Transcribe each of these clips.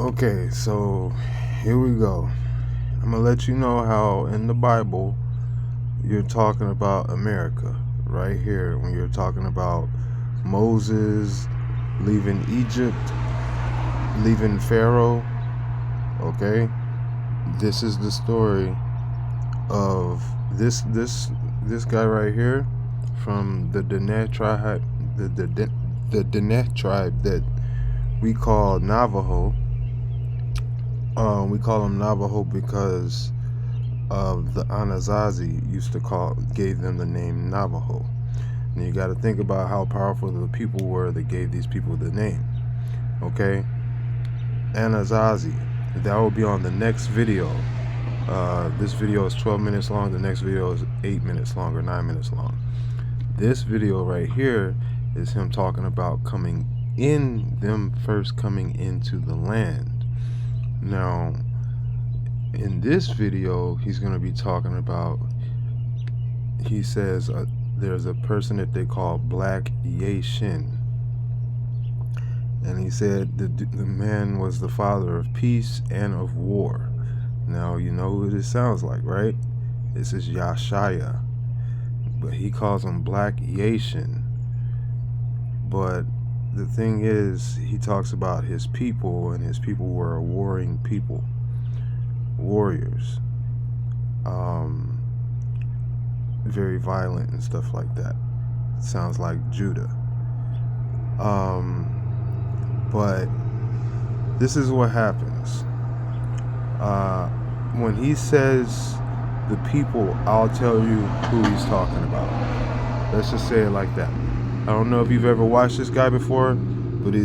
Okay, so here we go. I'm gonna let you know how in the Bible you're talking about America right here when you're talking about Moses leaving Egypt, leaving Pharaoh. Okay, this is the story of this guy right here from the Diné tribe, the Diné tribe that we call Navajo. We call them Navajo because of the Anasazi gave them the name Navajo. And you got to think about how powerful the people were that gave these people the name. Okay, Anasazi. That will be on the next video. This video is 12 minutes long. The next video is 8 minutes long or 9 minutes long. This video right here is him talking about them first coming into the land. Now, in this video, he's going to be talking about, he says there's a person that they call Black Yeshin. And he said the man was the father of peace and of war. Now, you know who this sounds like, right? This is Yashaya. But he calls him Black Yeshin. But the thing is, he talks about his people, and his people were a warring people. Warriors. Very violent and stuff like that. Sounds like Judah. But this is what happens. When he says the people, I'll tell you who he's talking about. Let's just say it like that. I don't know if you've ever watched this guy before, but he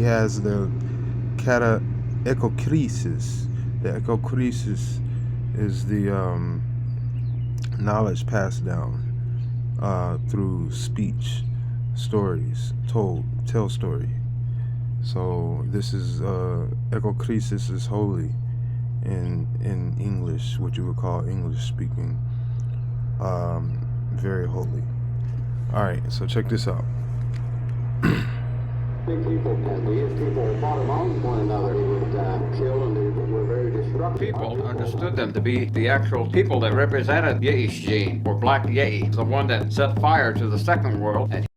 has the echocresis. The echocresis is the knowledge passed down through speech, stories, tell story. So this is echocresis is holy in English, what you would call English speaking. Very holy. All right, so check this out. People, and these people fought among one another. They would kill, and they were very destructive. People understood them to be the actual people that represented Yeshin, or Black YAH, the one that set fire to the second world, and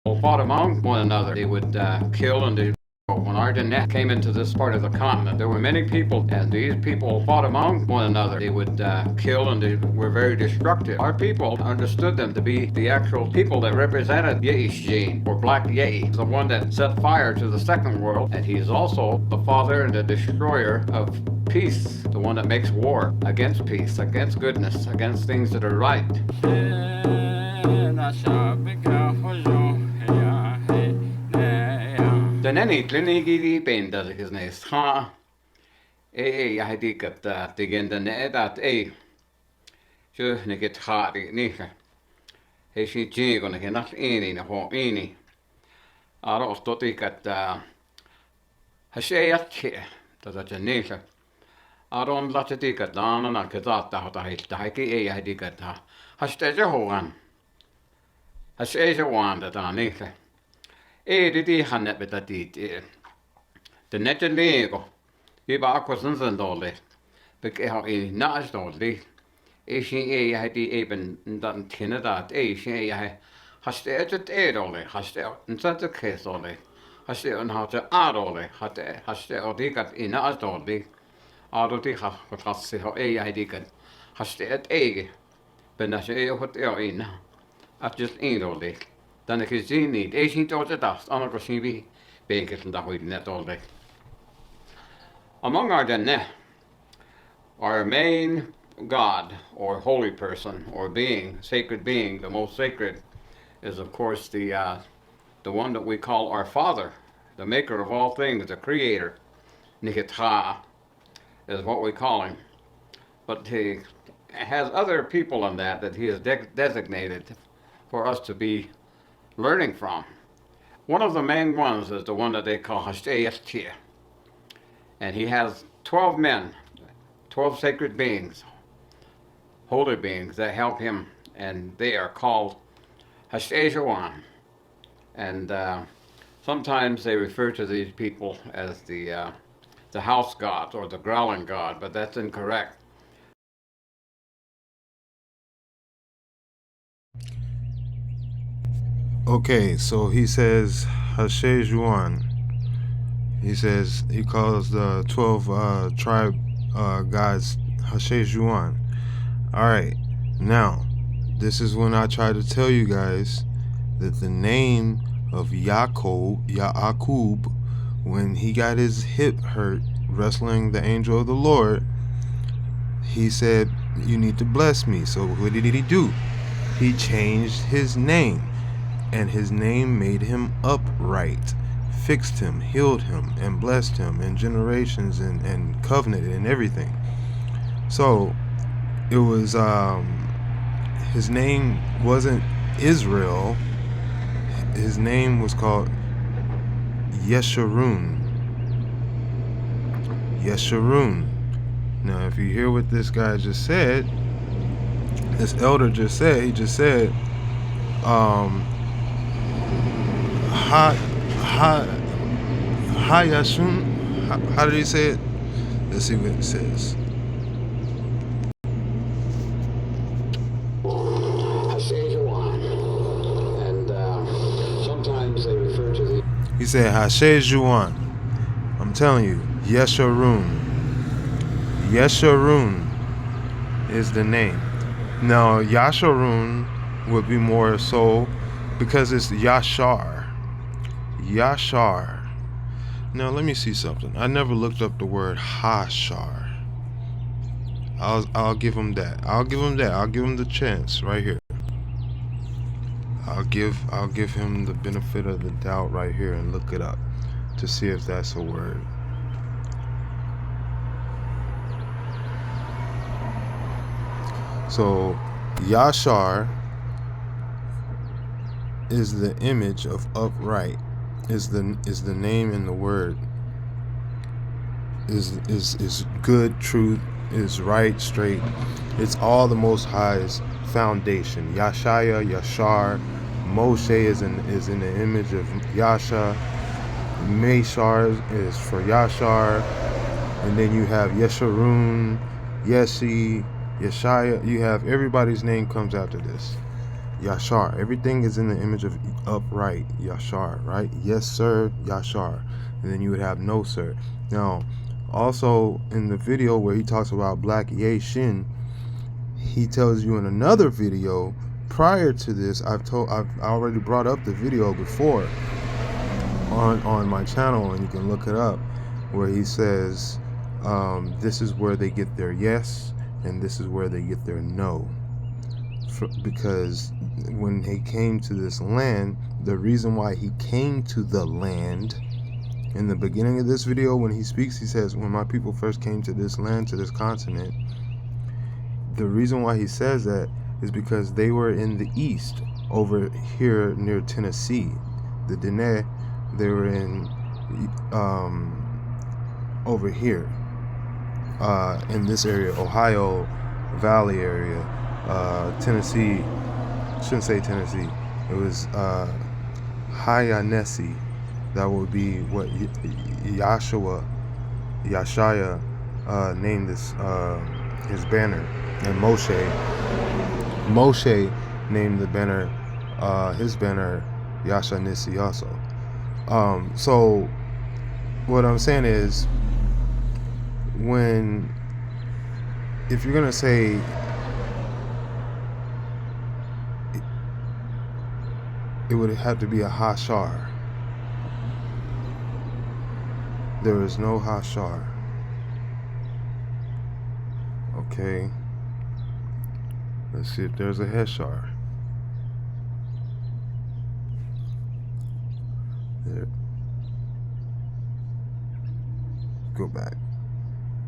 people fought among one another. They would kill, and they when our Diné came into this part of the continent, there were many people, and these people fought among one another. They would kill, and they were very destructive. Our people understood them to be the actual people that represented Yeshin, or Black YAH, the one that set fire to the second world, and he is also the father and the destroyer of peace, the one that makes war against peace, against goodness, against things that are right. Tänäni klinigiri pentas näistä ei ja heti kattaa tegentä ne etat ei syhniket haari niissä hei si jiikon he nas iini na ho iini aros toti kattaa hasei jatsie tätä niissä aron latseti kattaa na kattaa hota hilta heki ei heti kattaa haste se hoan hasei se waan tätä niissä ei diti hanne betatit the nette lego viva akkosen dolle bek ha i naas dolle ei ei heti even dan tinnedat ei ei haste et dolle haste ntat kes dolle haste on hatte adolle haste odikat i naas dolle adoti ha katsi ha ei hedikat haste et ei benas ei hot in at just in dolle dan ik zien niet. Is niet tot het af. Anders zien we benkers en dat we net al weg. Among our Diné, our main god or holy person or being, sacred being, the most sacred, is of course the one that we call our Father, the Maker of all things, the Creator. Nikita is what we call him, but he has other people in that he has designated for us to be learning from. One of the main ones is the one that they call Hashtayastia. And he has 12 men, 12 sacred beings, holy beings that help him, and they are called Hashtayawan. And Sometimes they refer to these people as the house god or the growling god, but that's incorrect. Okay, so he says Hashe Juan. He says he calls the 12 tribe gods Hashe Juan. All right, now this is when I try to tell you guys that the name of Yaakub, when he got his hip hurt wrestling the angel of the Lord, he said, "You need to bless me." So what did he do? He changed his name, and his name made him upright, fixed him, healed him, and blessed him in generations and covenant and everything. So it was his name wasn't Israel. His name was called Yesharun. Yesharun. Now, if you hear what this guy just said, this elder just said, he just said, Hayashun. How did he say it? Let's see what it says. And sometimes they refer to the. He said Hashe Juan. I'm telling you, Yesharun. Yesharun is the name. Now, Yasharun would be more so because it's Yashar. Yashar. Now, let me see something. I never looked up the word Hashar. I'll give him that. I'll give him that. I'll give him the chance right here. I'll give him the benefit of the doubt right here and look it up to see if that's a word. So Yashar is the image of upright. Is the name in the word. Is good, truth, is right, straight. It's all the Most High's foundation. Yashaya, Yashar, Moshe is in the image of Yasha. Meshar is for Yashar, and then you have Yesharun, Yeshi, Yeshaya. You have everybody's name comes after this. Yashar. Everything is in the image of upright. Yashar, right? Yes, sir. Yashar. And then you would have no, sir. Now, also in the video where he talks about black Yeshin, he tells you in another video prior to this. I've already brought up the video before on my channel, and you can look it up, where he says this is where they get their yes, and this is where they get their no. Because when he came to this land, the reason why he came to the land, in the beginning of this video when he speaks, he says, when my people first came to this land, to this continent, the reason why he says that is because they were in the east, over here near Tennessee. The Dene, they were in over here in this area, Ohio Valley area. Tennessee, shouldn't say Tennessee, it was Hyanesi. That would be what Yashaya named this his banner, and Moshe named the banner his banner Yashanisi also. So what I'm saying is, if you're gonna say it would have to be a Hashar. There is no Hashar. Okay. Let's see if there's a Heshar. There. Go back.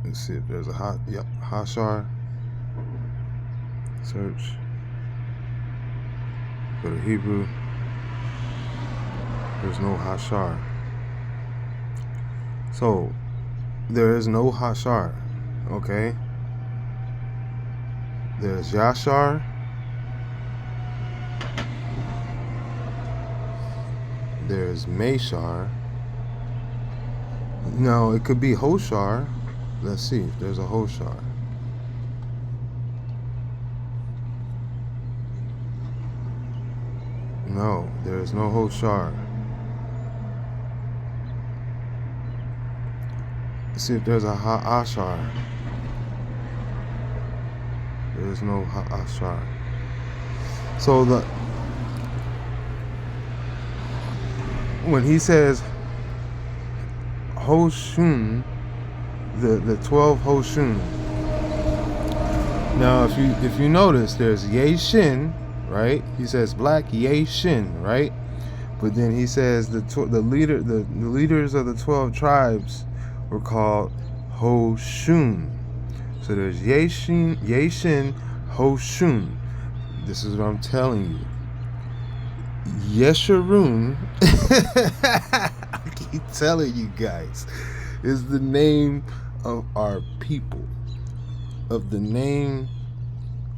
Let's see if there's a Hashar. Search. Go to Hebrew. There's no Hashar. So, there is no Hashar, okay? There's Yashar. there's Meshar. No, it could be Hoshar. Let's see if there's a Hoshar. No, there is no Hoshar. Let's see if there's a Ha'ashar. There is no Ha'ashar. So when he says Hoshun, the 12 Hoshun. Now, if you notice, there's Yeshin, right? He says black Yeshin, right? But then he says the leaders of the 12 tribes were called Hoshun. So there's Yeshin, Hoshun. This is what I'm telling you. Yeshurun, I keep telling you guys, is the name of our people, of the name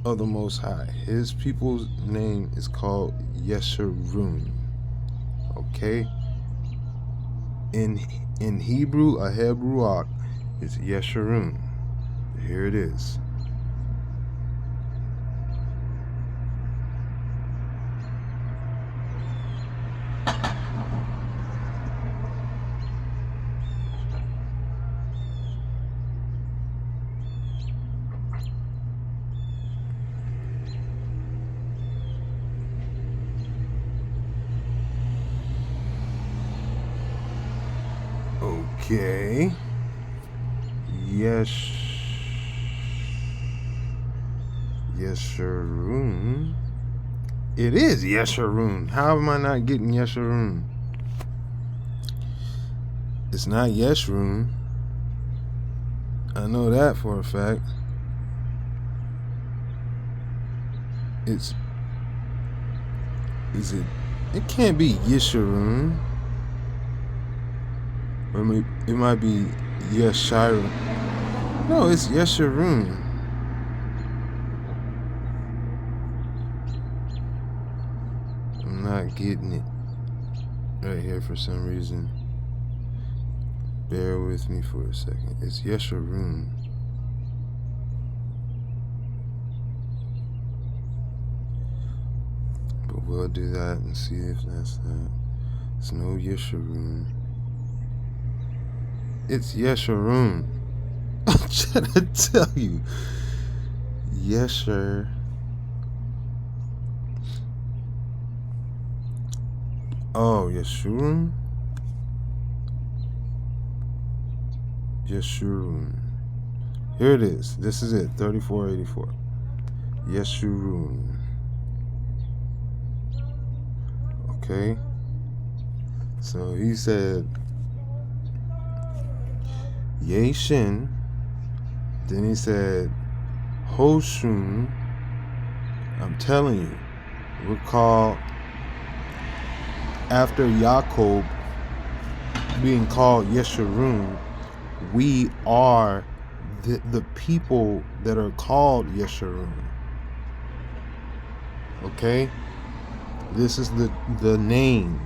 of the Most High. His people's name is called Yeshurun. Okay? In Hebrew, a Hebrew is Yeshurun. Here it is. Okay. Yeshurun. It is Yeshurun. How am I not getting Yeshurun? It's not Yeshurun. I know that for a fact. It can't be Yeshurun. It might be Yeshurun. No, it's Yeshurun. I'm not getting it right here for some reason. Bear with me for a second. It's Yeshurun. But we'll do that and see if that's that. It's no Yeshurun. It's Yeshurun. I'm trying to tell you. Yeshur. Oh, Yeshurun? Yeshurun. Here it is. This is it. 3484. Yeshurun. Okay. So he said Yeshin. Then he said Hoshun. I'm telling you, we're called after Yaakov being called Yeshurun. We are the people that are called Yeshurun. Okay? This is the name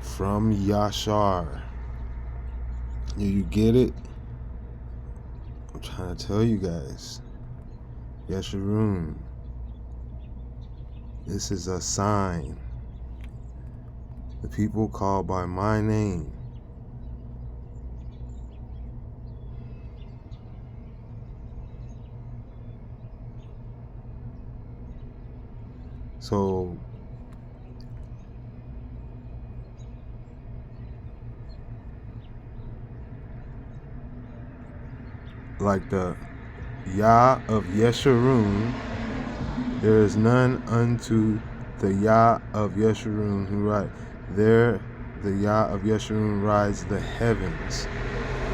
from Yashar. You get it? I'm trying to tell you guys. Yeshurun. This is a sign. The people called by my name. So like the YAH of Yeshurun, there is none unto the YAH of Yeshurun who ride. There the YAH of Yeshurun rides the heavens.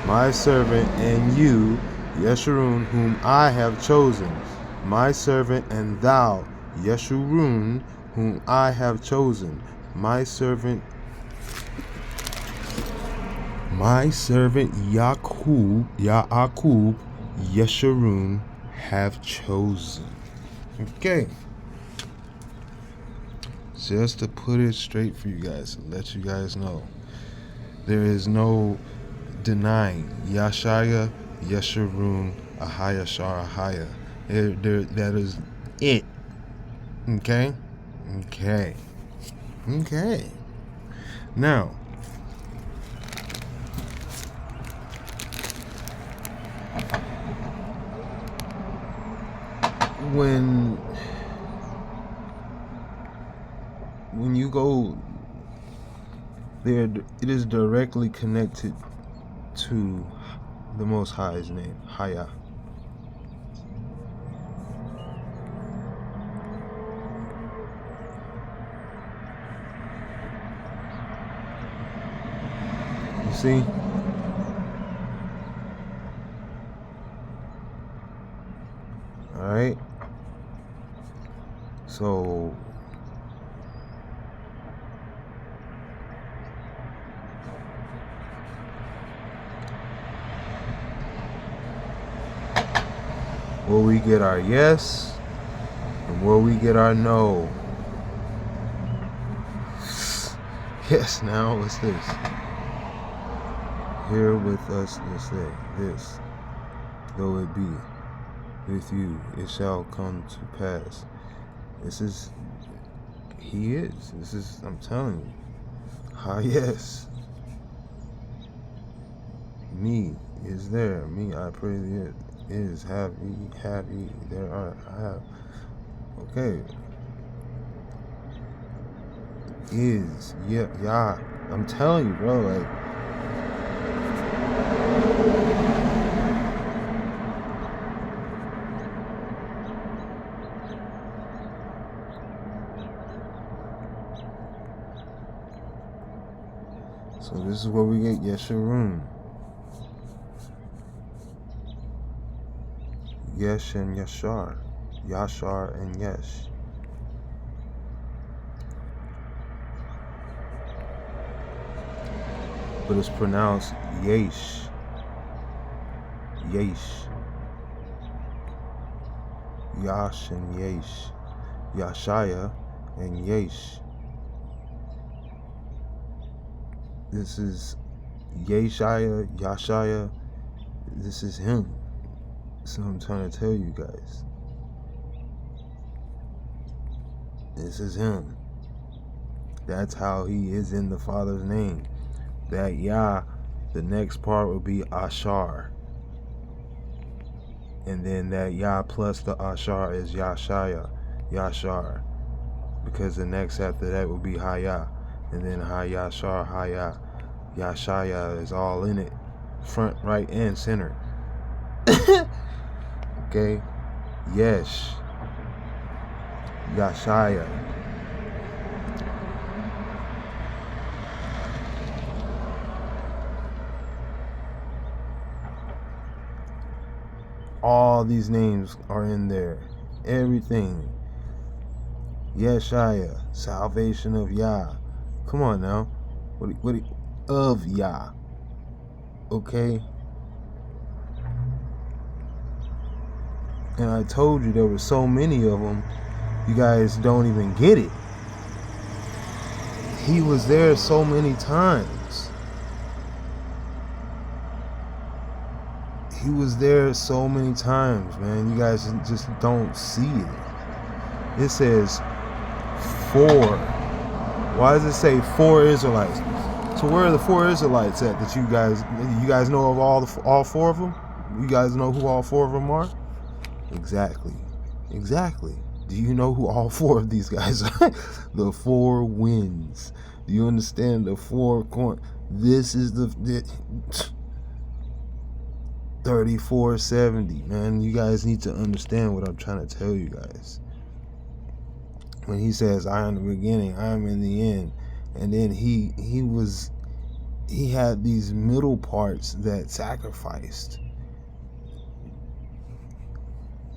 My servant and you, Yeshurun, whom I have chosen. My servant and thou, Yeshurun, whom I have chosen. My servant Yaakov, Yeshurun, have chosen. Okay. just to put it straight for you guys, to let you guys know, there is no denying Yashaya, Yesharun, Ahaya, Shar, Ahaya. That is it. Okay? Okay. Now, when you go there, it is directly connected to the Most High's name, YAH. You see? Alright? So where we get our yes and where we get our no. Yes, now what's this? Here with us this day, this, though it be with you, it shall come to pass. This is, he is. This is, I'm telling you. Ah, yes. Me is there. Me, I pray it is. Have ye, there are, I have. Okay. Is, yeah. I'm telling you, bro, like, so this is where we get Yesharun. Yesh and Yashar. Yashar and Yesh. But it's pronounced Yesh. Yesh. Yash and Yesh. Yashaya and Yesh. This is Yeshaya, Yashaya. This is him. So I'm trying to tell you guys. This is him. That's how he is in the Father's name. That Yah, the next part will be Ashar. And then that Yah plus the Ashar is Yashaya, Yashar. Because the next after that will be Hayah. And then Hayashar, Hayah. Yashaya is all in it. Front, right, and center. Okay? Yesh. Yashaya. All these names are in there. Everything. Yeshaya, salvation of Yah. Come on now. What of Yah. Okay? And I told you there were so many of them, you guys don't even get it. He was there so many times. He was there so many times, man. You guys just don't see it. It says 4. Why does it say 4 Israelites? So where are the 4 Israelites at that you guys know of all 4 of them? You guys know who all 4 of them are? Exactly. Do you know who all 4 of these guys are? The 4 winds. Do you understand the 4 corn? This is the 3470, man. You guys need to understand what I'm trying to tell you guys. When he says, I am the beginning, I am in the end. And then he had these middle parts that sacrificed.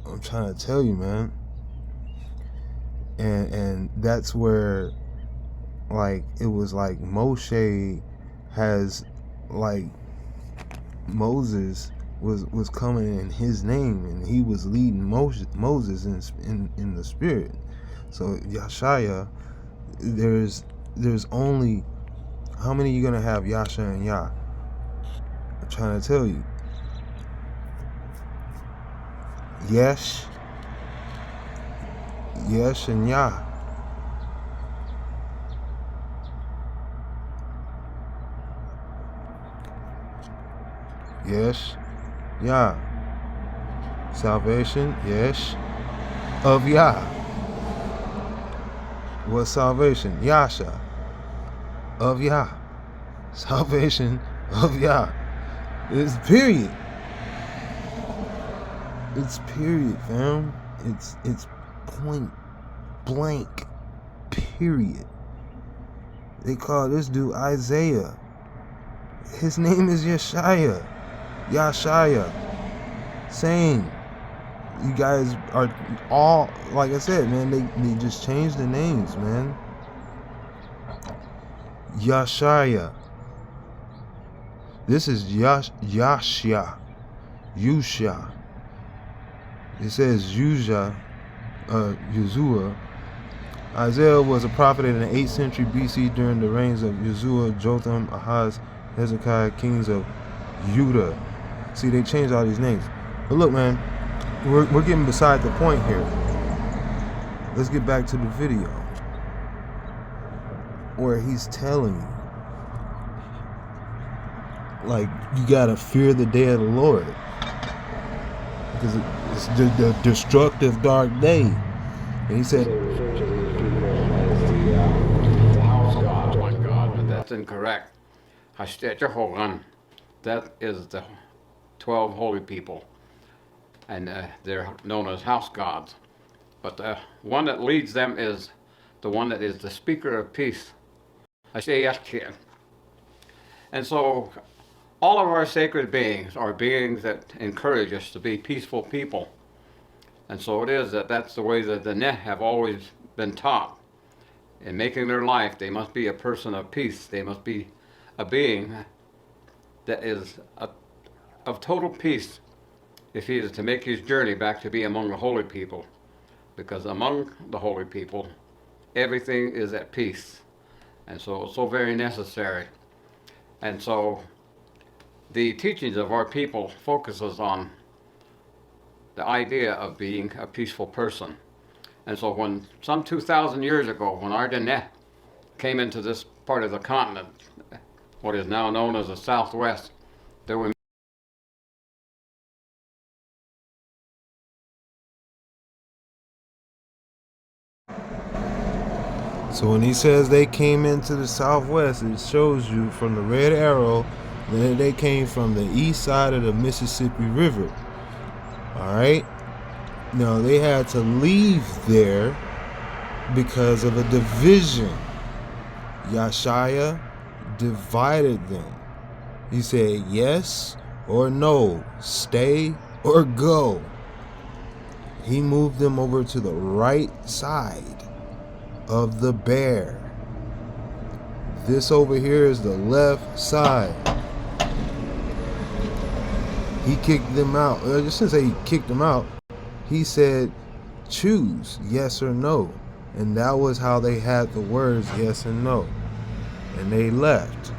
I'm trying to tell you, man. And that's where, like, it was like Moshe has, like, Moses was coming in his name, and he was leading Moses in the spirit. So Yashaya, there's only, how many you gonna have Yasha and YAH? I'm trying to tell you. Yesh and YAH. Yesh, YAH. Salvation, Yesh, of YAH. What's salvation? Yasha, of YAH. Salvation of YAH. It's period. It's period, fam. It's point blank. Period. They call this dude Isaiah. His name is Yeshaya. Yashaya. Same. You guys are all, like I said, man, they just changed the names, man. Yashaya. This is Yashya. Yusha. It says Yuzha, Yuzua. Isaiah was a prophet in the 8th century BC during the reigns of Uzziah, Jotham, Ahaz, Hezekiah, kings of Judah. See, they changed all these names. But look, man, we're getting beside the point here. Let's get back to the video where he's telling you, like, you gotta fear the day of the Lord, because it's the destructive dark day. And he said, the house god. One God, but that's incorrect. Hashtechahogan, that is the 12 holy people, and they're known as house gods. But the one that leads them is the one that is the speaker of peace. Yeshin. And so all of our sacred beings are beings that encourage us to be peaceful people. And so it is that's the way that the YAH have always been taught. In making their life, they must be a person of peace. They must be a being that is of total peace if he is to make his journey back to be among the holy people. Because among the holy people, everything is at peace. And so it's so very necessary. And so the teachings of our people focuses on the idea of being a peaceful person. And so when some 2,000 years ago, when our YAH came into this part of the continent, what is now known as the Southwest, there were so when he says they came into the Southwest, it shows you from the red arrow that they came from the east side of the Mississippi River. All right. Now they had to leave there because of a division. Yashaya divided them. He said yes or no, stay or go. He moved them over to the right side of the bear. This over here is the left side. He kicked them out. Just since he kicked them out, he said, choose yes or no. And that was how they had the words yes and no. And they left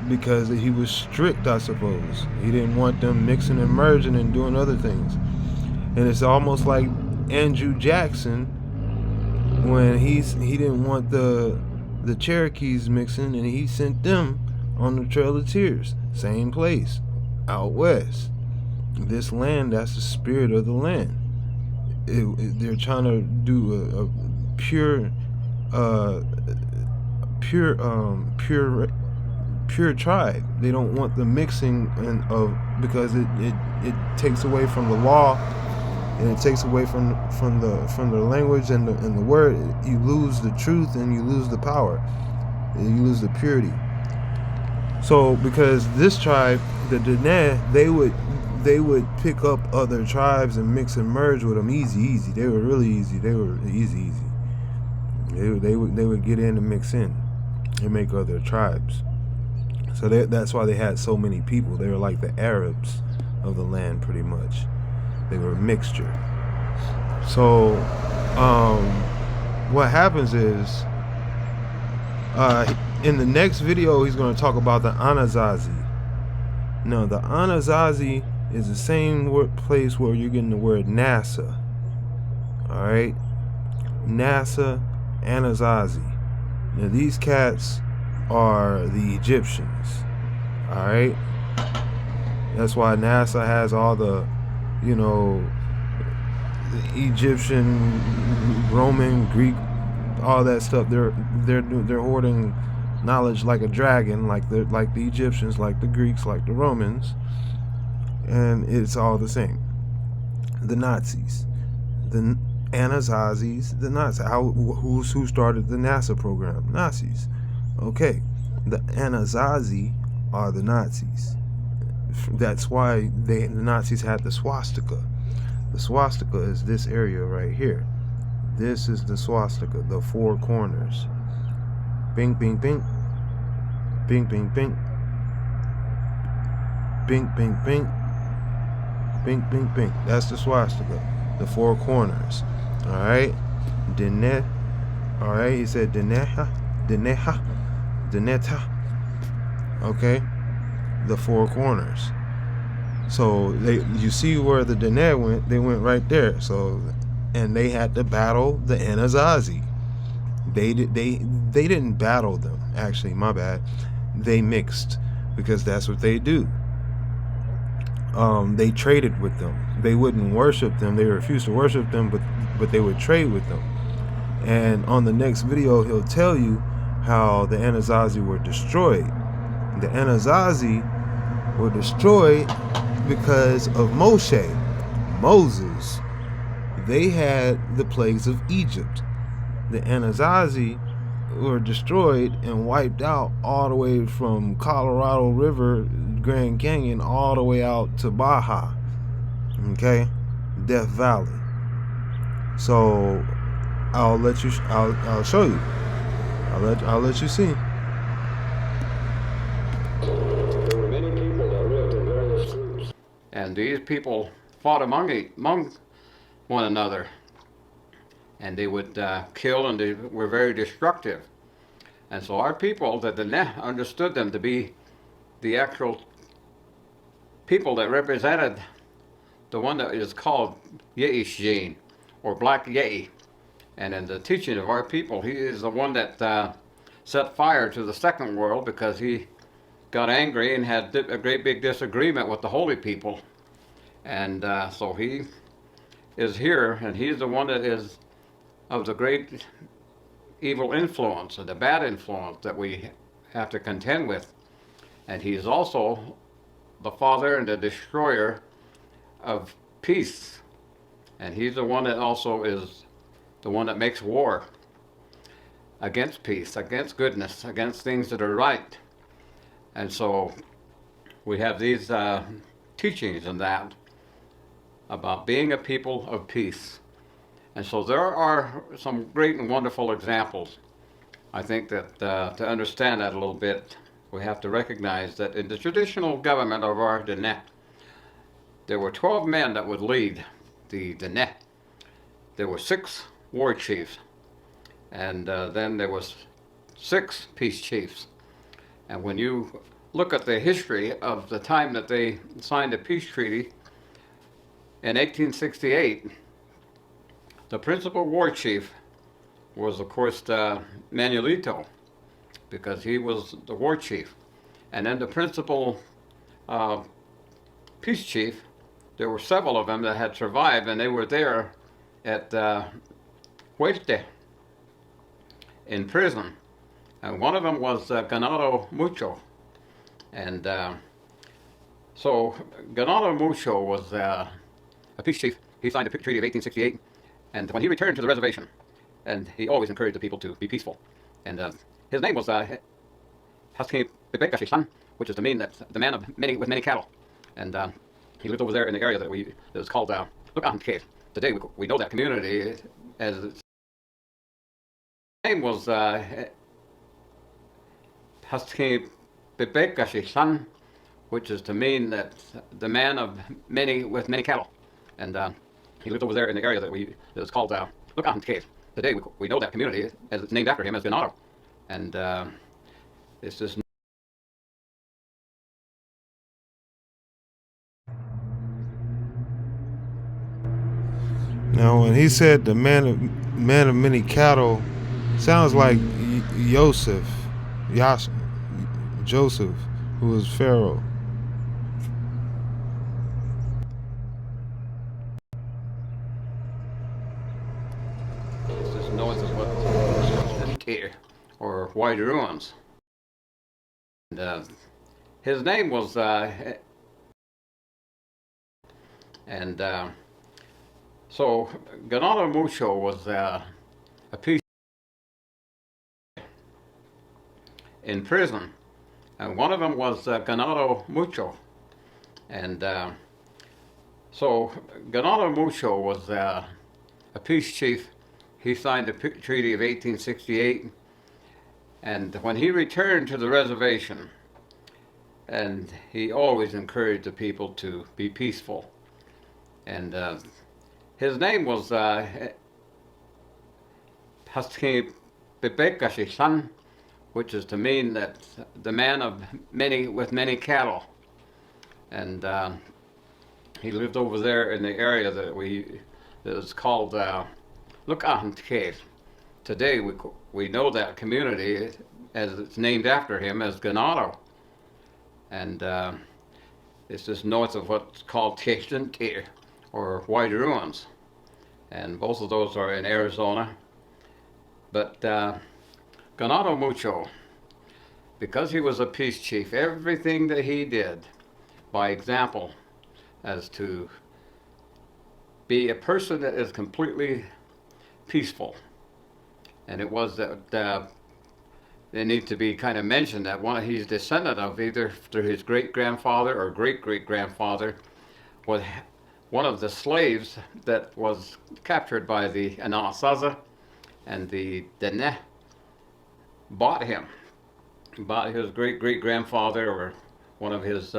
because he was strict, I suppose. He didn't want them mixing and merging and doing other things. And it's almost like Andrew Jackson when he didn't want the Cherokees mixing, and he sent them on the Trail of Tears. Same place, out west. This land, that's the spirit of the land. They're trying to do a pure tribe. They don't want the mixing because it takes away from the law, and it takes away from the language and the word. You lose the truth and you lose the power. You lose the purity. So because this tribe, the YAH, they would pick up other tribes and mix and merge with them easy. They were really easy. They were easy. They would get in and mix in and make other tribes. So that's why they had so many people. They were like the Arabs of the land, pretty much. They were a mixture. So what happens is In the next video, he's going to talk about the Anasazi. Now, the Anasazi is the same place where you're getting the word NASA. All right, NASA, Anasazi. Now, these cats are the Egyptians. All right, that's why NASA has all the, you know, the Egyptian, Roman, Greek, all that stuff. They're hoarding knowledge like a dragon, like the Egyptians, like the Greeks, like the Romans, and it's all the same. The Nazis, the Anasazis, the Nazis. Who started the NASA program? Nazis. Okay, the Anasazi are the Nazis. That's why the Nazis had the swastika. The swastika is this area right here. This is the swastika, the four corners. Bing, bing, bing. Bing, bing, bing. Bing, bing, bing. Bing, bing, bing. That's the swastika, the four corners. All right. Dene. All right. He said deneha, deneha, deneta. Okay. The four corners. So you see where the Dene went? They went right there. So, and they had to battle the Anasazi. They didn't battle them. Actually, my bad. They mixed, because that's what they do. They traded with them. They wouldn't worship them. They refused to worship them, but they would trade with them. And on the next video, he'll tell you how the Anasazi were destroyed. The Anasazi were destroyed because of Moses. They had the plagues of Egypt. The Anasazi were destroyed and wiped out all the way from Colorado River, Grand Canyon, all the way out to Baja. Okay, Death Valley. So I'll show you. I'll let you see. There were many people that lived in various groups. And these people fought among one another. And they would kill, and they were very destructive. And so our people, that the Neh understood them to be the actual people that represented the one that is called Yeshin, or Black YAH. And in the teaching of our people, he is the one that set fire to the second world, because he got angry and had a great big disagreement with the holy people. And so he is here, and he's the one that is of the great evil influence and the bad influence that we have to contend with. And he is also the father and the destroyer of peace. And he's the one that also is the one that makes war against peace, against goodness, against things that are right. And so we have these teachings and that about being a people of peace. And so there are some great and wonderful examples. I think that to understand that a little bit, we have to recognize that in the traditional government of our Dene, there were 12 men that would lead the Dene. There were 6 war chiefs, and then there was 6 peace chiefs. And when you look at the history of the time that they signed a peace treaty in 1868, the principal war chief was, of course, Manuelito, because he was the war chief. And then the principal peace chief, there were several of them that had survived, and they were there at Hueste in prison. And one of them was Ganado Mucho. And so Ganado Mucho was a peace chief. He signed the treaty of 1868. And when he returned to the reservation, and he always encouraged the people to be peaceful. And his name was Husky Bebekashishan, which is the man of many cattle. And he lived over there in the area that was called Lukan Cave. Today we know that community as its name was Husky Bebekashishan, which is to mean that the man of with many cattle. And he lived over there in the area that was called Lukan Cave. Today we know that community as it's named after him as Ganado. And it's just Now, when he said the man of many cattle, sounds like Joseph, Yashin, Joseph, who was Pharaoh. it's just north of what's called Yeshin or White Ruins. And his name was, and so Ganado Mucho was a piece in prison, and one of them was Ganado Mucho, and so Ganado Mucho was a peace chief. He signed the Treaty of 1868, and when he returned to the reservation, and he always encouraged the people to be peaceful, and his name was Husky Bebekashisan, which is to mean that the man of many with many cattle, and he lived over there in the area that is called Lukahant Cave. Today we know that community as it's named after him as Ganado, and it's just north of what's called Yeshin or White Ruins, and both of those are in Arizona. But Ganado Mucho, because he was a peace chief, everything that he did by example as to be a person that is completely peaceful. And it was that they need to be kind of mentioned that he's descendant of either through his great-grandfather or great-great-grandfather was one of the slaves that was captured by the Anasaza, and the Dene bought him. Bought his great-great-grandfather or one of his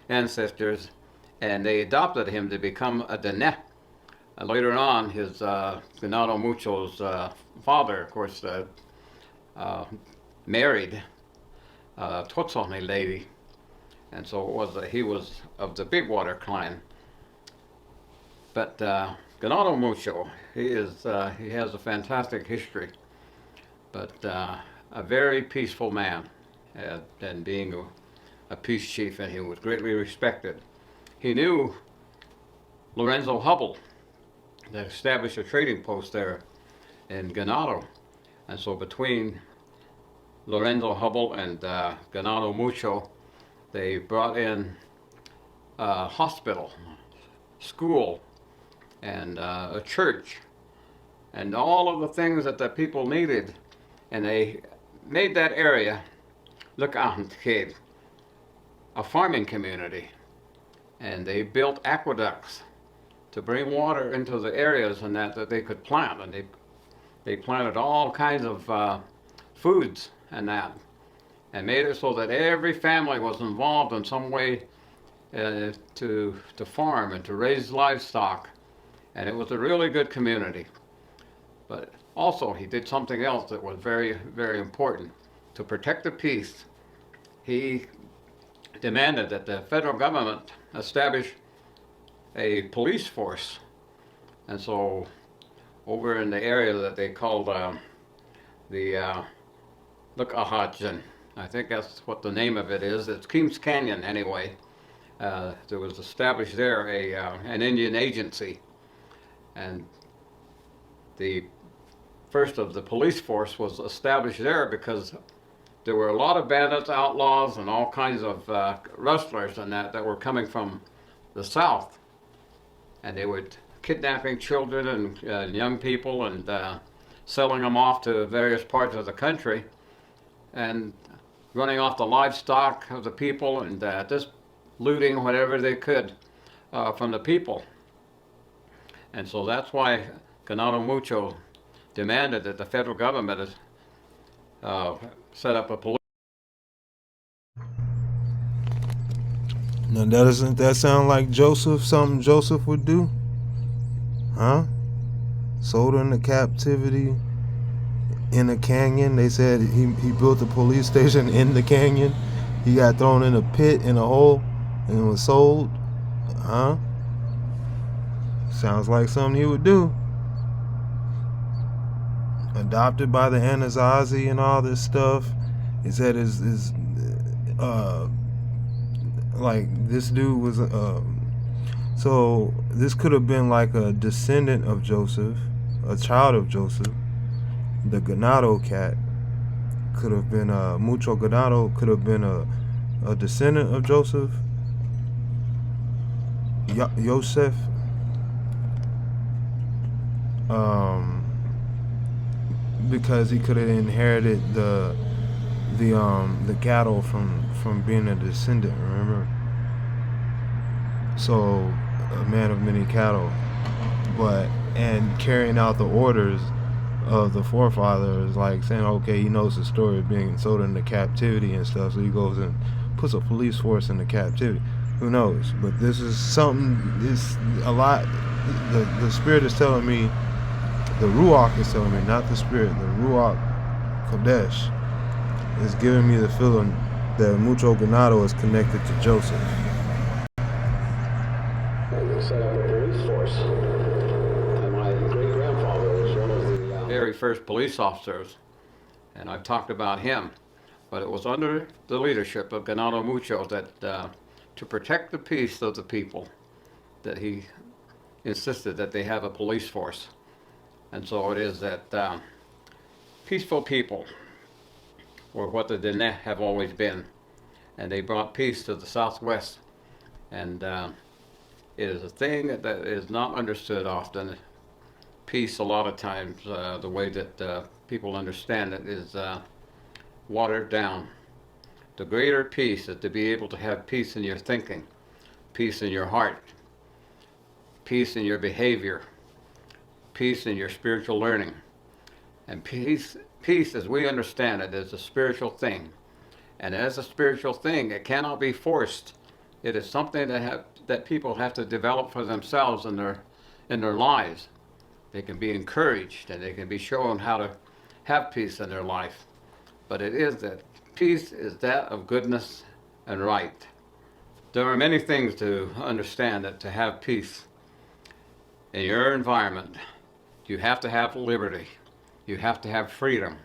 ancestors, and they adopted him to become a Dene. Later on, his Ganado Mucho's father, of course, married a Totsoni lady, and so it was he was of the Big Water clan. But Ganado Mucho, he has a fantastic history, but a very peaceful man, and being a peace chief, and he was greatly respected. He knew Lorenzo Hubbell, that established a trading post there in Ganado, and so between Lorenzo Hubbell and Ganado Mucho, they brought in a hospital, school, and a church, and all of the things that the people needed, and they made that area look out a farming community, and they built aqueducts to bring water into the areas and that they could plant, and they planted all kinds of foods and that, and made it so that every family was involved in some way to farm and to raise livestock, and it was a really good community. But also he did something else that was very, very important. To protect the peace, he demanded that the federal government establish a police force. And so over in the area that they called the Lukahajin, I think that's what the name of it is. It's Keams Canyon anyway. There was established there an Indian agency, and the first of the police force was established there because there were a lot of bandits, outlaws, and all kinds of rustlers and that were coming from the south, and they were kidnapping children and young people and selling them off to various parts of the country and running off the livestock of the people and just looting whatever they could from the people. And so that's why Ganado Mucho demanded that the federal government set up a police. Now, doesn't that sound like something Joseph would do? Huh? Sold into captivity, in a canyon. They said he built a police station in the canyon. He got thrown in a pit in a hole and was sold. Huh? Sounds like something he would do. Adopted by the Anasazi and all this stuff. He said his like this dude was so this could have been like a descendant of Joseph, a child of Joseph. The Ganado cat could have been Mucho Ganado could have been a descendant of Joseph. Yosef. Because he could have inherited the cattle from being a descendant, remember? So a man of many cattle, and carrying out the orders of the forefathers, like saying, okay, he knows the story of being sold into captivity and stuff, so he goes and puts a police force into captivity. Who knows? But this is something. It's a lot. The spirit is telling me. The Ruach is telling me, not the spirit. The Ruach Kodesh is giving me the feeling that Mucho Ganado is connected to Joseph. And they set up a police force. And my great-grandfather was one of the Very first police officers, and I've talked about him, but it was under the leadership of Ganado Mucho that to protect the peace of the people, that he insisted that they have a police force. And so it is that peaceful people were what the Diné have always been, and they brought peace to the Southwest. And it is a thing that is not understood often. Peace, a lot of times, the way that people understand it is watered down. The greater peace is to be able to have peace in your thinking, peace in your heart, peace in your behavior, peace in your spiritual learning. And peace, as we understand it, is a spiritual thing. And as a spiritual thing, it cannot be forced. It is something that people have to develop for themselves in their lives. They can be encouraged and they can be shown how to have peace in their life. But it is that peace is that of goodness and right. There are many things to understand that to have peace in your environment, you have to have liberty. You have to have freedom.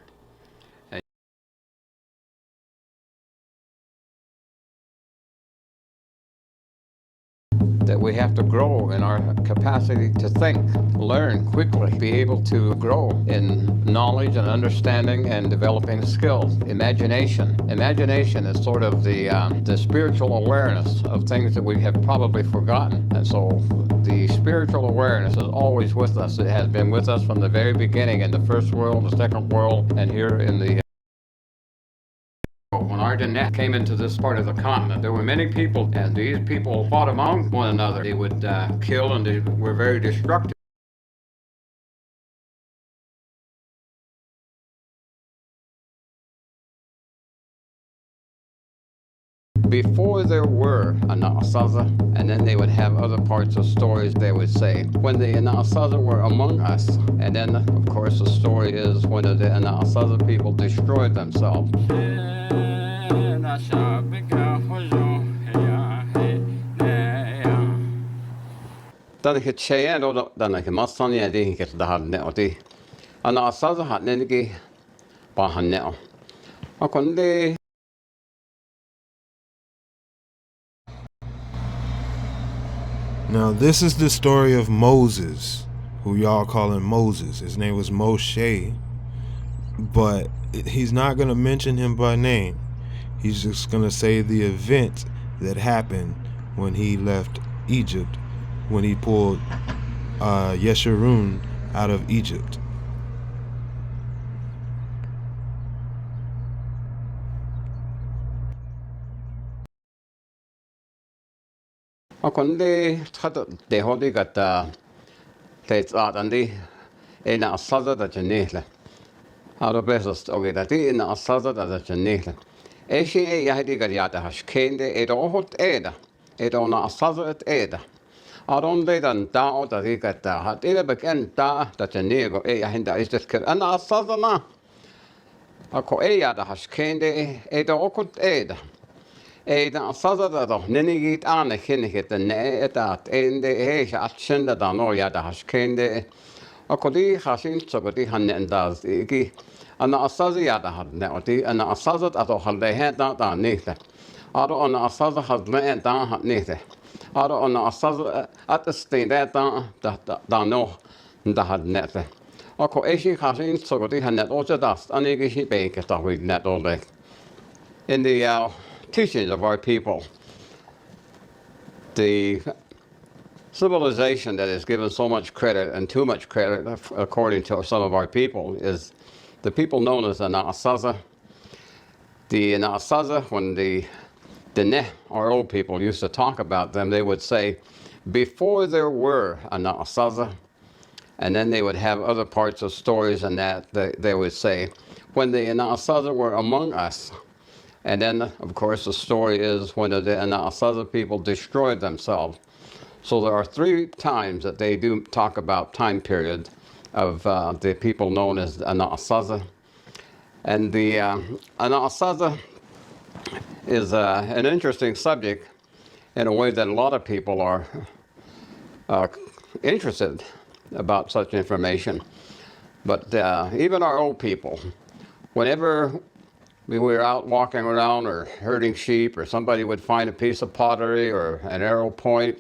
That we have to grow in our capacity to think, learn quickly, be able to grow in knowledge and understanding and developing skills. Imagination. Imagination is sort of the spiritual awareness of things that we have probably forgotten. And so the spiritual awareness is always with us. It has been with us from the very beginning in the first world, the second world, and here in the when our Diné came into this part of the continent, there were many people, and these people fought among one another. They would kill, and they were very destructive. Before there were a Naasaza, and then they would have other parts of stories they would say. When the Naasaza were among us, and then, of course, the story is when the Naasaza people destroyed themselves. Tänne Cheyenne oder tänne Massan ja dihinkin tähän oti. Ana Naasaza hatnenkin pahan neo. Akonde. Now, this is the story of Moses, who y'all call him Moses. His name was Moshe, but he's not going to mention him by name. He's just going to say the event that happened when he left Egypt, when he pulled Yeshin out of Egypt. Akonde thata dehodi kata teits aatandi ena asaza da janehle. Ado besast ogedati ena asaza da janehle. Eshi e yahdi gadiata hashkende edohot eda. Edona asaza et eda. Adonde dan dao da rikata hat eda beken da janego e yahinda is das ker ana asaza na. Ako yada haskende eda okut eda. Eda sazada do nenigit ane kinigit ne eda ende heja atshenda da no yada haskende. Ako di hasin tsogodi hanendaz iki. Ana asazi yada hadne oti ana asazat ato halde heda da nihte. Aro ana asaza hadle da nihte. Aro ana asaza atstende da no da hadnete. Ako eshi hasin tsogodi hanet ojadas anigishi beketa with net ole. In the teachings of our people, the civilization that is given so much credit and too much credit, according to some of our people, is the people known as the Naasaza. The Naasaza, when the Neh, our old people, used to talk about them, they would say, before there were a Naasaza, and then they would have other parts of stories and that they would say, when the Naasaza were among us. And then, of course, the story is when the Naasaza people destroyed themselves. So there are 3 times that they do talk about time period of the people known as Naasaza. And the Naasaza is an interesting subject in a way that a lot of people are interested about such information. But even our old people, whenever we were out walking around or herding sheep, or somebody would find a piece of pottery or an arrow point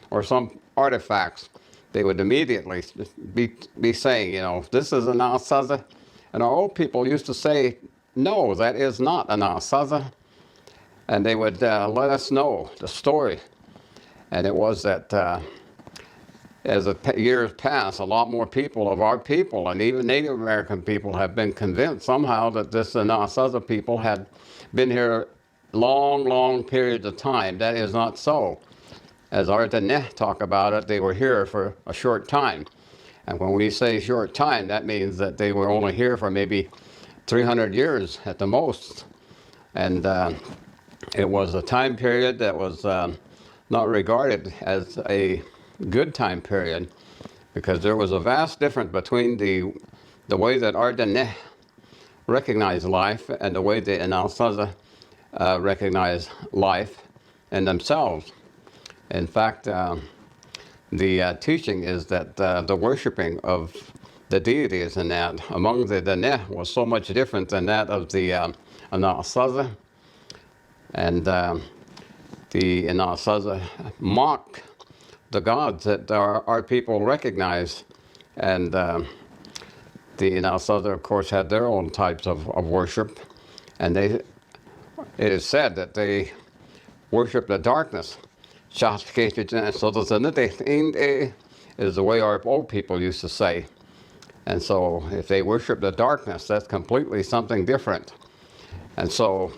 or some artifacts, they would immediately be saying, you know, this is an Naasaza. And our old people used to say, no, that is not an Naasaza. And they would let us know the story. And it was that as the years pass, a lot more people of our people and even Native American people have been convinced somehow that this Naasaza people had been here long, long periods of time. That is not so. As our Neh talk about it, they were here for a short time. And when we say short time, that means that they were only here for maybe 300 years at the most. And it was a time period that was not regarded as a good time period, because there was a vast difference between the way that our Neh recognized life and the way the Naasaza recognized life in themselves. In fact, the teaching is that the worshiping of the deities and that among the Neh was so much different than that of the Naasaza. And the Naasaza mock the gods that our people recognize. And the Naasaza, of course, had their own types of worship. And it is said that they worship the darkness. So the is the way our old people used to say. And so if they worship the darkness, that's completely something different. And so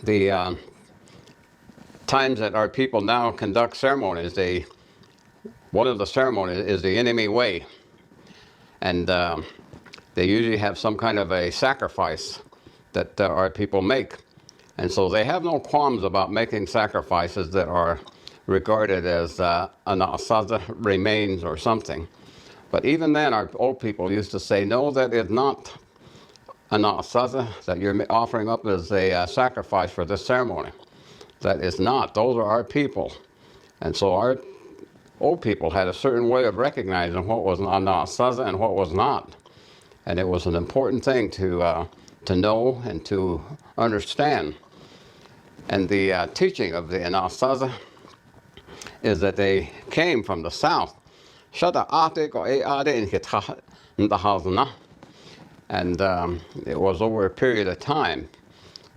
the times that our people now conduct ceremonies, one of the ceremonies is the enemy way. And they usually have some kind of a sacrifice that our people make. And so they have no qualms about making sacrifices that are regarded as an Naasaza remains or something. But even then, our old people used to say, no, that is not a Naasaza that you're offering up as a sacrifice for this ceremony. That is not. Those are our people. And so our old people had a certain way of recognizing what was a Naasaza and what was not. And it was an important thing to know and to understand. And the teaching of the Naasaza is that they came from the south. And it was over a period of time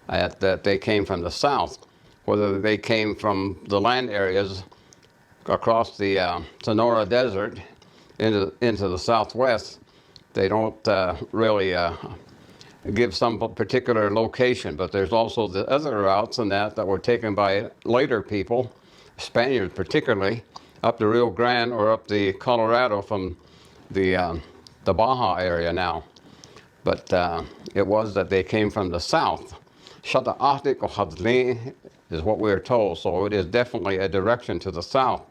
that they came from the south. Whether they came from the land areas across the Sonora Desert into the southwest, they don't really give some particular location, but there's also the other routes and that were taken by later people, Spaniards particularly, up the Rio Grande or up the Colorado from the Baja area now. But it was that they came from the south. Is what we're told, so it is definitely a direction to the south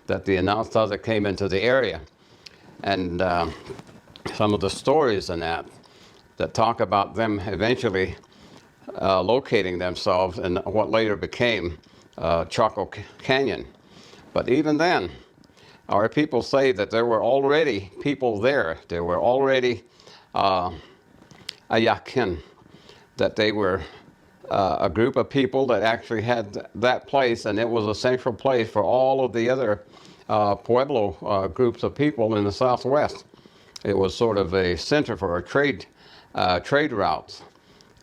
that the Naasaza came into the area. And some of the stories in that that talk about them eventually locating themselves in what later became Chaco Canyon. But even then, our people say that there were already people there. There were already Ayakin, that they were a group of people that actually had that place, and it was a central place for all of the other Pueblo groups of people in the Southwest. It was sort of a center for a trade routes.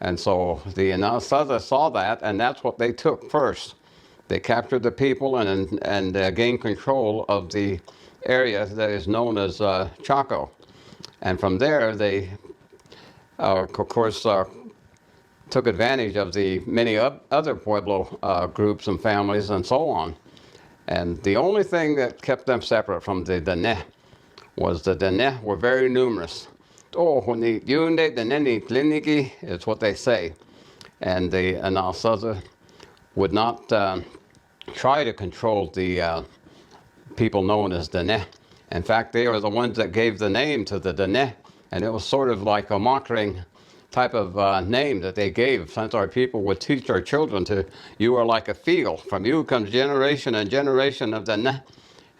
And so the Anasazi saw that, and that's what they took first. They captured the people and gained control of the area that is known as Chaco. And from there, they, of course, took advantage of the many other Pueblo groups and families and so on. And the only thing that kept them separate from the Dene was the Dene were very numerous. Oh, when the Yunde, the Neni Kliniki is what they say. And the Anasazi would not try to control the people known as Dene. In fact, they were the ones that gave the name to the Dene. And it was sort of like a mocking type of name that they gave, since our people would teach our children to, you are like a field. From you comes generation and generation of Dene.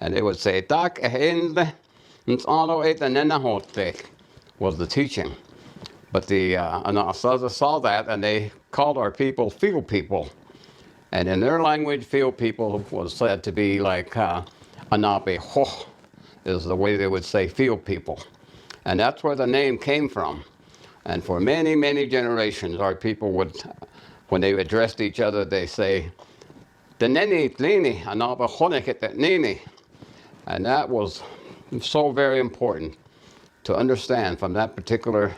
And they would say, Tak ehinde, nsalo et Nenahotek, was the teaching. But the Anasazi saw that, and they called our people field people. And in their language, field people was said to be like Navajo, is the way they would say field people. And that's where the name came from. And for many, many generations, our people would, when they addressed each other, they say, the neni tlini, anabahonik nini. And that was so very important to understand from that particular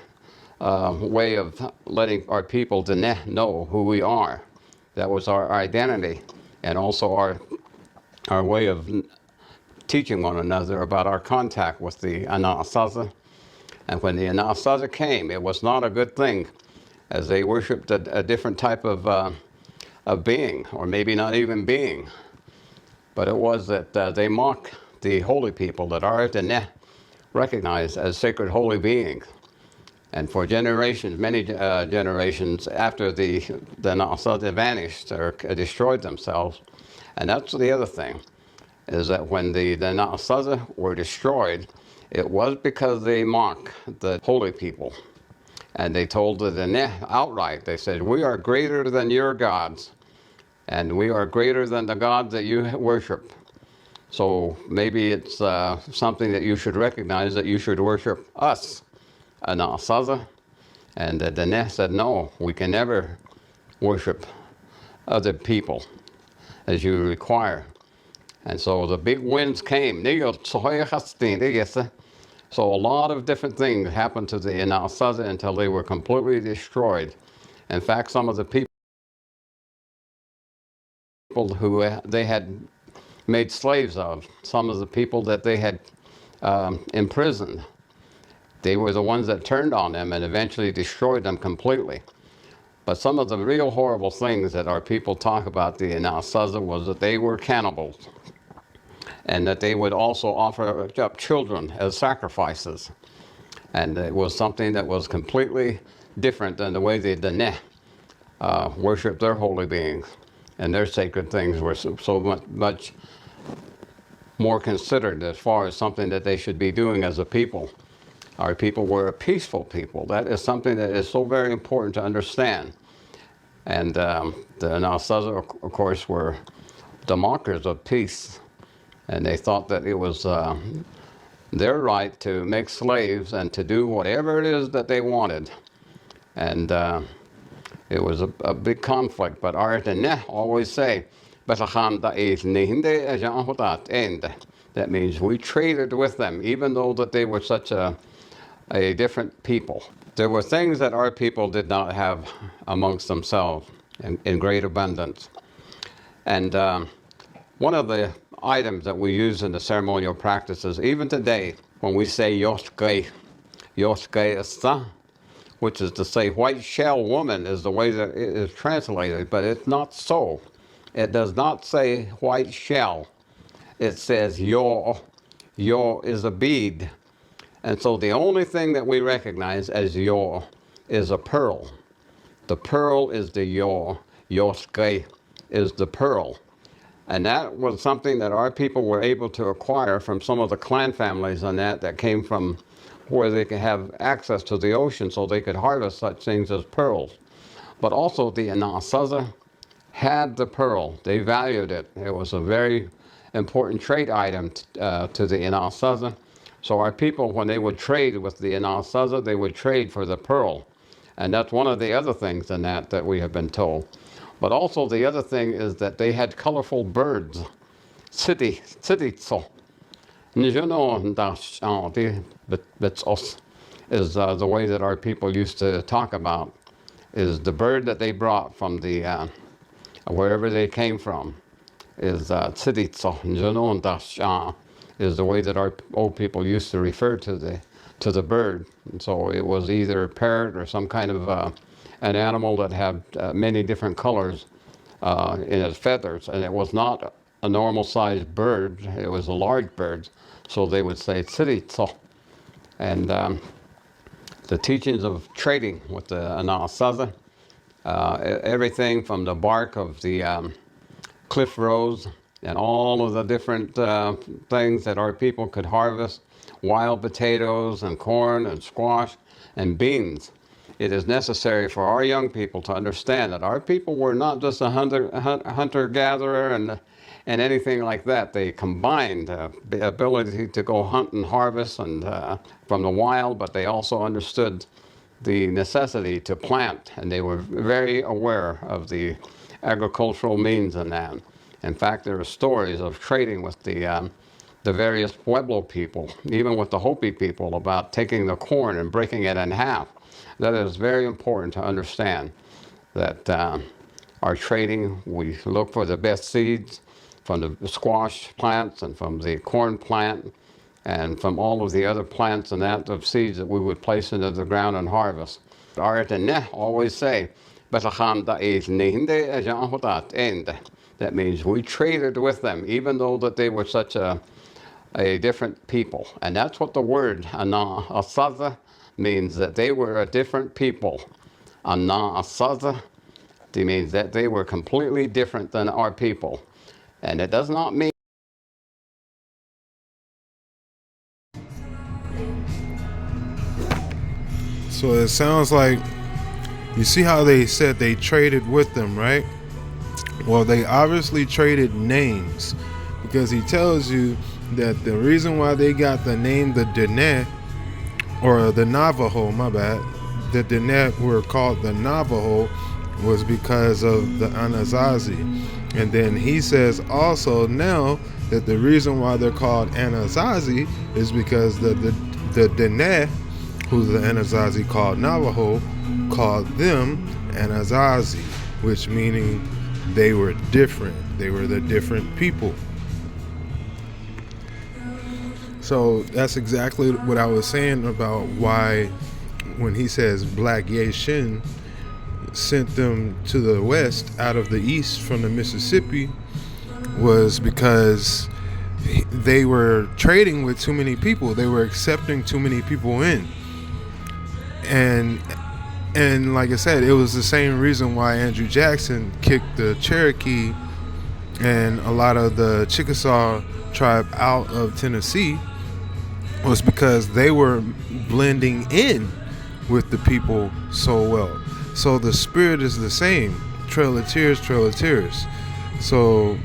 way of letting our people know who we are. That was our identity, and also our way of teaching one another about our contact with the Anasazi. And when the Anasazi came, it was not a good thing, as they worshipped a different type of being, or maybe not even being. But it was that they mocked the holy people that are recognized as sacred holy beings. And for generations, many generations after the Anasazi vanished or destroyed themselves. And that's the other thing, is that when the Anasazi were destroyed, it was because they mocked the holy people. And they told the Dene outright, they said, we are greater than your gods, and we are greater than the gods that you worship. So maybe it's something that you should recognize, that you should worship us, Anasazi. And the Dene said, no, we can never worship other people as you require. And so the big winds came. So a lot of different things happened to the Anasazi until they were completely destroyed. In fact, some of the people who they had made slaves of, some of the people that they had imprisoned, they were the ones that turned on them and eventually destroyed them completely. But some of the real horrible things that our people talk about the Anasazi was that they were cannibals, and that they would also offer up children as sacrifices. And it was something that was completely different than the way the Dene worshiped their holy beings. And their sacred things were so much more considered as far as something that they should be doing as a people. Our people were a peaceful people. That is something that is so very important to understand. And the Anasazi, of course, were the mockers of peace. And they thought that it was their right to make slaves and to do whatever it is that they wanted. And it was a big conflict. But our Dene always say, that means we traded with them, even though that they were such a different people. There were things that our people did not have amongst themselves in great abundance. And one of the items that we use in the ceremonial practices, even today, when we say Yoshke Esta, which is to say white shell woman, is the way that it is translated, but it's not so. It does not say white shell. It says Yo. Yo is a bead. And so the only thing that we recognize as Yo is a pearl. The pearl is the yoske is the pearl. And that was something that our people were able to acquire from some of the clan families and that came from where they could have access to the ocean so they could harvest such things as pearls. But also the Anasazi had the pearl. They valued it. It was a very important trade item to the Anasazi. So our people, when they would trade with the Anasazi, they would trade for the pearl. And that's one of the other things in that we have been told. But also the other thing is that they had colorful birds. Tsititso. Is the way that our people used to talk about, is the bird that they brought from the wherever they came from, is Tsititso. Is the way that our old people used to refer to the bird. And so it was either a parrot or some kind of an animal that had many different colors in its feathers, and it was not a normal sized bird, it was a large bird, so they would say tsiritso. And the teachings of trading with the Anasazi, everything from the bark of the cliff rose and all of the different things that our people could harvest, wild potatoes and corn and squash and beans. It is necessary for our young people to understand that our people were not just a hunter-gatherer and anything like that. They combined the ability to go hunt and harvest and from the wild, but they also understood the necessity to plant, and they were very aware of the agricultural means in that. In fact, there are stories of trading with the various Pueblo people, even with the Hopi people, about taking the corn and breaking it in half. That is very important to understand, that our trading, we look for the best seeds from the squash plants and from the corn plant and from all of the other plants and that of seeds that we would place into the ground and harvest. Our always say, that means we traded with them, even though that they were such a different people. And that's what the word Anasazi means, that they were a different people. Anasazi means that they were completely different than our people. And it does not mean So it sounds like, you see how they said they traded with them, right? Well, they obviously traded names, because he tells you that the reason why they got the name the Dene, or the Navajo, my bad, the Dene were called the Navajo, was because of the Anasazi. And then he says also now that the reason why they're called Anasazi is because the Dene, who the Anasazi called Navajo, called them Anasazi, which meaning they were different. They were the different people. So that's exactly what I was saying about why, when he says Black Yeshin sent them to the west out of the east from the Mississippi, was because they were trading with too many people. They were accepting too many people in. And like I said, it was the same reason why Andrew Jackson kicked the Cherokee and a lot of the Chickasaw tribe out of Tennessee, was because they were blending in with the people so well. So the spirit is the same. Trail of Tears, Trail of Tears. So,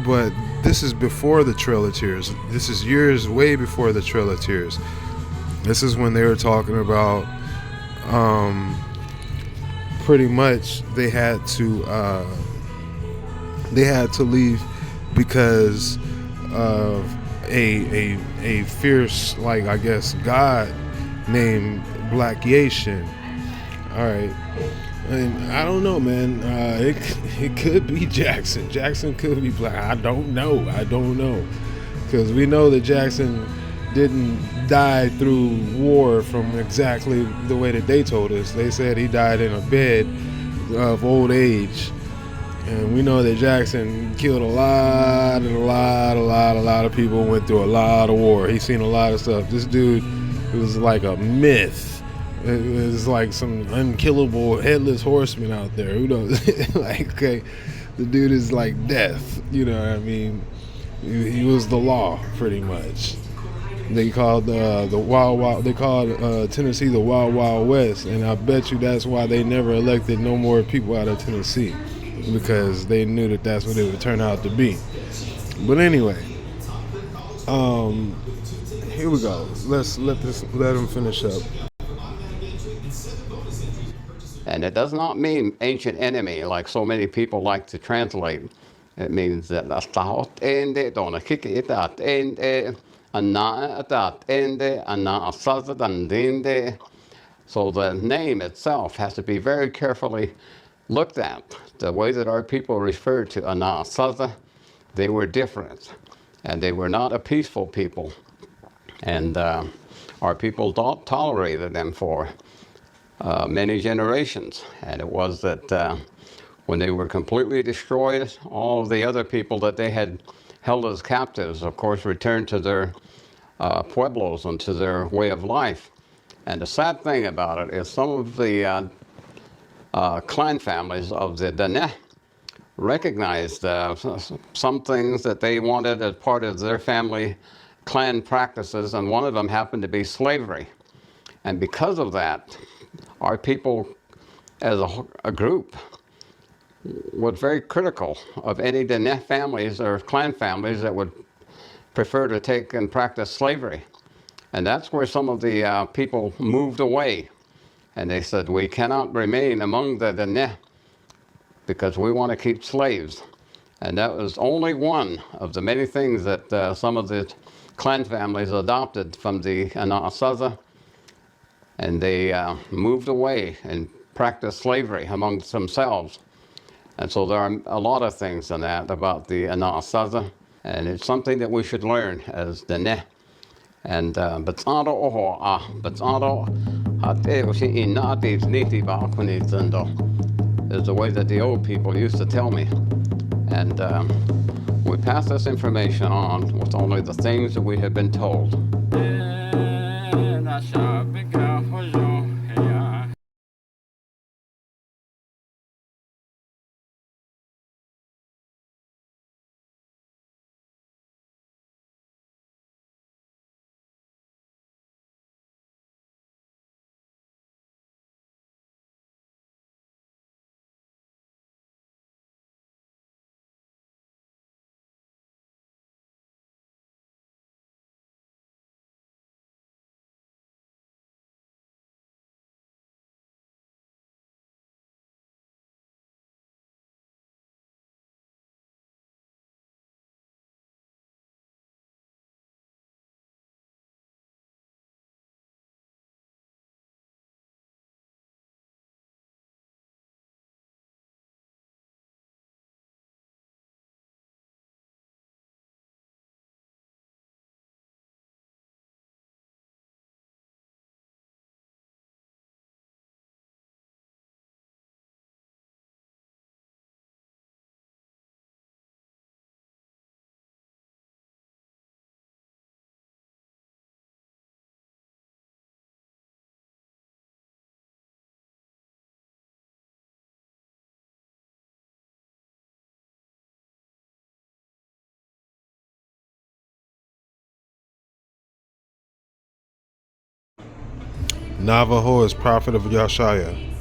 but this is before the Trail of Tears. This is years way before the Trail of Tears. This is when they were talking about pretty much they had to leave because of a fierce, like, I guess, god named Black Yeshin. All right, and I don't know, man. It could be Jackson. Jackson could be black. I don't know, because we know that Jackson didn't die through war from exactly the way that they told us. They said he died in a bed of old age. And we know that Jackson killed a lot of people, went through a lot of war. He's seen a lot of stuff. This dude was like a myth, It's like some unkillable headless horseman out there. Who knows? Like, okay, the dude is like death. You know what I mean? He was the law, pretty much. They called the Wild Wild. They called Tennessee the Wild Wild West, and I bet you that's why they never elected no more people out of Tennessee, because they knew that that's what it would turn out to be. But anyway, here we go. Let him finish up. And it does not mean ancient enemy like so many people like to translate. It means that so the name itself has to be very carefully looked at. The way that our people referred to Anasaza, they were different, and they were not a peaceful people. And our people tolerated them for many generations. And it was that when they were completely destroyed, all of the other people that they had held as captives, of course, returned to their pueblos and to their way of life. And the sad thing about it is some of the clan families of the Dene recognized some things that they wanted as part of their family clan practices, and one of them happened to be slavery. And because of that, our people as a group was very critical of any Dene families or clan families that would prefer to take and practice slavery. And that's where some of the people moved away. And they said, we cannot remain among the Dene because we want to keep slaves. And that was only one of the many things that some of the clan families adopted from the Anasaza. And they moved away and practiced slavery amongst themselves. And so there are a lot of things in that about the Anasaza. And it's something that we should learn as Dene. And Batsado Oho Batsado Hate Oshi Inati Niti Bakunitundo is the way that the old people used to tell me. And we pass this information on with only the things that we have been told. Navajo is prophet of Yashaya.